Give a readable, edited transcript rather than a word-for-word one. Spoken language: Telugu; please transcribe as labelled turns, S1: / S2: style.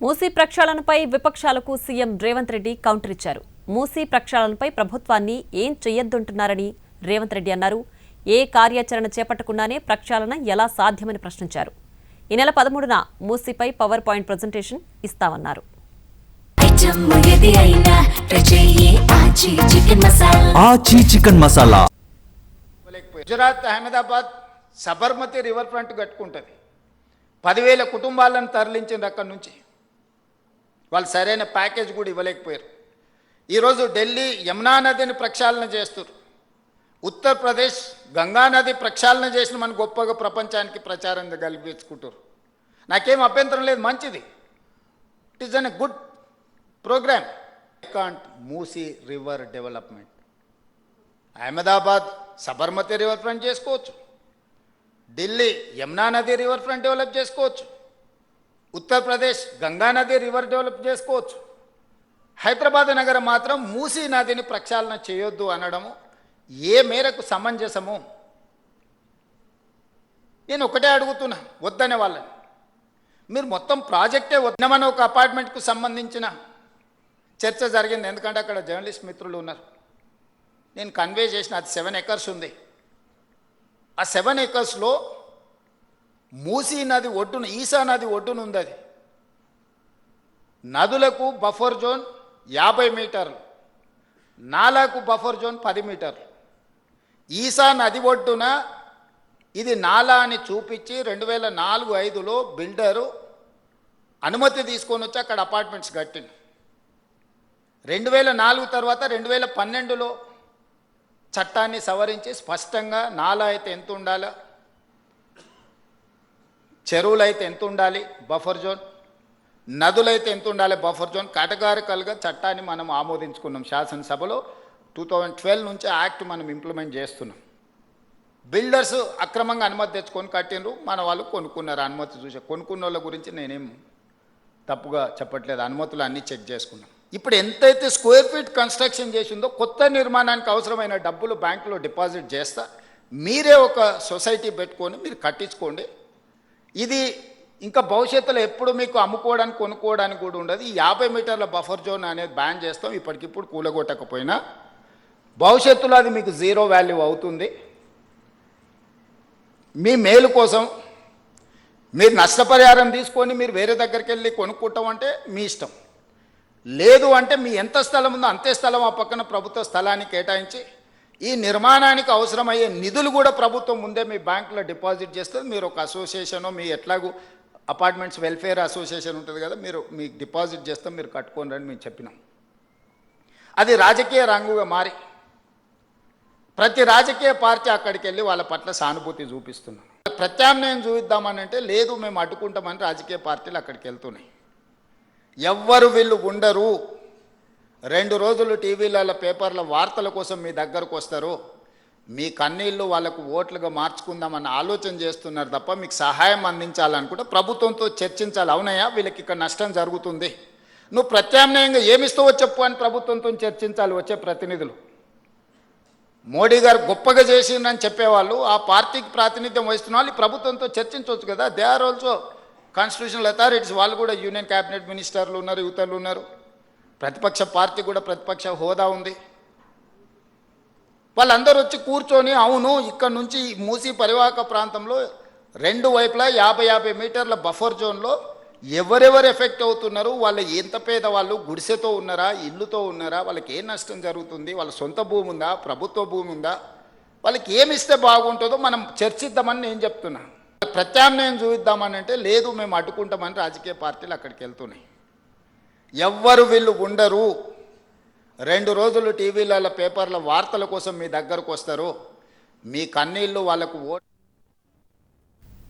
S1: మూసీ ప్రక్షాళనపై విపక్షాలకు సీఎం రేవంత్ రెడ్డి కౌంటర్ ఇచ్చారు. మూసీ ప్రక్షాళనపై ప్రభుత్వాన్ని ఏం చెయ్యొద్దంటున్నారని రేవంత్ రెడ్డి అన్నారు. ఏ కార్యాచరణ చేపట్టకుండానే ప్రక్షాళన ఎలా సాధ్యమని ప్రశ్నించారు. ఈ నెల 13న మూసీపై పవర్ పాయింట్ ప్రెజెంటేషన్ ఇస్తామన్నారు.
S2: గుజరాత్ అహ్మదాబాద్ సబర్మతి రివర్ ఫ్రంట్ కట్టుకుంటుంది. 10,000 కుటుంబాలను తరలించిన అక్కడి నుంచి వాళ్ళు సరైన ప్యాకేజ్ కూడా ఇవ్వలేకపోయారు. ఈరోజు ఢిల్లీ యమునా నదిని ప్రక్షాళన చేస్తారు. ఉత్తరప్రదేశ్ గంగా నది ప్రక్షాళన చేసిన మన గొప్పగా ప్రపంచానికి ప్రచారం కల్పించుకుంటారు. నాకేం అభ్యంతరం లేదు, మంచిది. It is an a good programme. Can't Musi river development. Ahmedabad Sabarmati river front చేసుకోవచ్చు, ఢిల్లీ యమునా నది రివర్ ఫ్రంట్ డెవలప్ చేసుకోవచ్చు, ఉత్తరప్రదేశ్ గంగా నది రివర్ డెవలప్ చేసుకోవచ్చు. హైదరాబాద్ నగరం మాత్రం మూసీ నదిని ప్రక్షాళన చేయొద్దు అనడము ఏ మేరకు సమంజసము? నేను ఒకటే అడుగుతున్నా, వద్దనే వాళ్ళని. మీరు మొత్తం ప్రాజెక్టే వద్దమని ఒక అపార్ట్మెంట్కు సంబంధించిన చర్చ జరిగింది. ఎందుకంటే అక్కడ జర్నలిస్ట్ మిత్రులు ఉన్నారు. నేను కన్వే చేసిన అది 7 ఎకర్స్ ఉంది. ఆ 7 ఎకర్స్లో మూసీ నది ఒడ్డున, ఈసా నది ఒడ్డున ఉంది. అది నదులకు బఫర్ జోన్ 50 మీటర్లు, నాలాకు బఫర్ జోన్ 10 మీటర్లు. ఈసా నది ఒడ్డున ఇది నాలా అని చూపించి 2004-05లో బిల్డరు అనుమతి తీసుకొని వచ్చి అక్కడ అపార్ట్మెంట్స్ కట్టింది. 2004 తర్వాత 2012లో చట్టాన్ని సవరించి స్పష్టంగా నాలా అయితే ఎంత ఉండాలో, చెరువులు అయితే ఎంత ఉండాలి బఫర్ జోన్, నదులైతే ఎంత ఉండాలి బఫర్ జోన్, కేటగారికల్గా చట్టాన్ని మనం ఆమోదించుకున్నాం శాసనసభలో. 2012 నుంచి యాక్ట్ మనం ఇంప్లిమెంట్ చేస్తున్నాం. బిల్డర్స్ అక్రమంగా అనుమతి తెచ్చుకొని కట్టినరు, మన వాళ్ళు కొనుక్కున్నారు. అనుమతి చూసే కొనుక్కున్న వాళ్ళ గురించి నేనేం తప్పుగా చెప్పట్లేదు. అనుమతులు అన్నీ చెక్ చేసుకున్నాం. ఇప్పుడు ఎంతైతే స్క్వేర్ ఫీట్ కన్స్ట్రక్షన్ చేసిందో కొత్త నిర్మాణానికి అవసరమైన డబ్బులు బ్యాంకులో డిపాజిట్ చేస్తా, మీరే ఒక సొసైటీ పెట్టుకొని మీరు కట్టించుకోండి. ఇది ఇంకా భవిష్యత్తులో ఎప్పుడు మీకు అమ్ముకోవడానికి కొనుక్కోవడానికి కూడా ఉండదు. ఈ 50 మీటర్ల బఫర్ జోన్ అనేది బ్యాన్ చేస్తాం. ఇప్పటికిప్పుడు కూలగొట్టకపోయినా భవిష్యత్తులో అది మీకు జీరో వాల్యూ అవుతుంది. మీ మేలు కోసం మీరు నష్టపరిహారం తీసుకొని మీరు వేరే దగ్గరికి వెళ్ళి కొనుక్కుంటాం అంటే మీ ఇష్టం. లేదు అంటే మీ ఎంత స్థలం ఉందో అంతే స్థలం ఆ పక్కన ప్రభుత్వ స్థలాన్ని కేటాయించి ఈ నిర్మాణానికి అవసరమయ్యే నిధులు కూడా ప్రభుత్వం ముందే మీ బ్యాంకులో డిపాజిట్ చేస్తుంది. మీరు ఒక అసోసియేషను, మీ ఎట్లాగూ అపార్ట్మెంట్స్ వెల్ఫేర్ అసోసియేషన్ ఉంటుంది కదా, మీరు మీకు డిపాజిట్ చేస్తాం, మీరు కట్టుకోండి అని మేము చెప్పినాం. అది రాజకీయ రంగుగా మారి ప్రతి రాజకీయ పార్టీ అక్కడికి వెళ్ళి వాళ్ళ పట్ల సానుభూతి చూపిస్తున్నాం. ప్రత్యామ్నాయం చూపిద్దామని అంటే లేదు మేము అడ్డుకుంటామని రాజకీయ పార్టీలు అక్కడికి వెళ్తున్నాయి. ఎవ్వరు వీళ్ళు ఉండరు. 2 రోజులు టీవీలలో పేపర్ల వార్తల కోసం మీ దగ్గరకు వస్తారు. మీ కన్నీళ్ళు వాళ్ళకు ఓట్లుగా మార్చుకుందామన్న ఆలోచన చేస్తున్నారు తప్ప మీకు సహాయం అందించాలనుకుంటే ప్రభుత్వంతో చర్చించాలి. అవునయ్యా వీళ్ళకి ఇక్కడ నష్టం జరుగుతుంది, నువ్వు ప్రత్యామ్నాయంగా ఏమిస్తావో చెప్పు అని ప్రభుత్వంతో చర్చించాలి వచ్చే ప్రతినిధులు. మోడీ గారు గొప్పగా చేసిందని చెప్పేవాళ్ళు, ఆ పార్టీకి ప్రాతినిధ్యం వహిస్తున్న వాళ్ళు ప్రభుత్వంతో చర్చించవచ్చు కదా. They are also constitutional authorities. వాళ్ళు కూడా యూనియన్ క్యాబినెట్ మినిస్టర్లు ఉన్నారు, యువతలు ఉన్నారు. ప్రతిపక్ష పార్టీ కూడా ప్రతిపక్ష హోదా ఉంది. వాళ్ళందరూ వచ్చి కూర్చొని అవును ఇక్కడ నుంచి మూసీ పరివాహక ప్రాంతంలో 2 వైపులా 50 మీటర్ల బఫర్ జోన్లో ఎవరెవరు ఎఫెక్ట్ అవుతున్నారు, వాళ్ళు ఎంత పేదవాళ్ళు, గుడిసెతో ఉన్నారా, ఇల్లుతో ఉన్నారా, వాళ్ళకి ఏ నష్టం జరుగుతుంది, వాళ్ళ సొంత భూమి ఉందా, ప్రభుత్వ భూమి ఉందా, వాళ్ళకి ఏమి ఇస్తే బాగుంటుందో మనం చర్చిద్దామని నేను చెప్తున్నా. ప్రత్యామ్నాయం చూపిద్దామని అంటే లేదు మేము అడ్డుకుంటామని రాజకీయ పార్టీలు అక్కడికి వెళ్తున్నాయి. ఎవ్వరు వీళ్ళు ఉండరు. 2 రోజులు టీవీలలో పేపర్ల వార్తల కోసం మీ దగ్గరకు వస్తారు. మీ కన్నీళ్ళు వాళ్ళకు ఓట్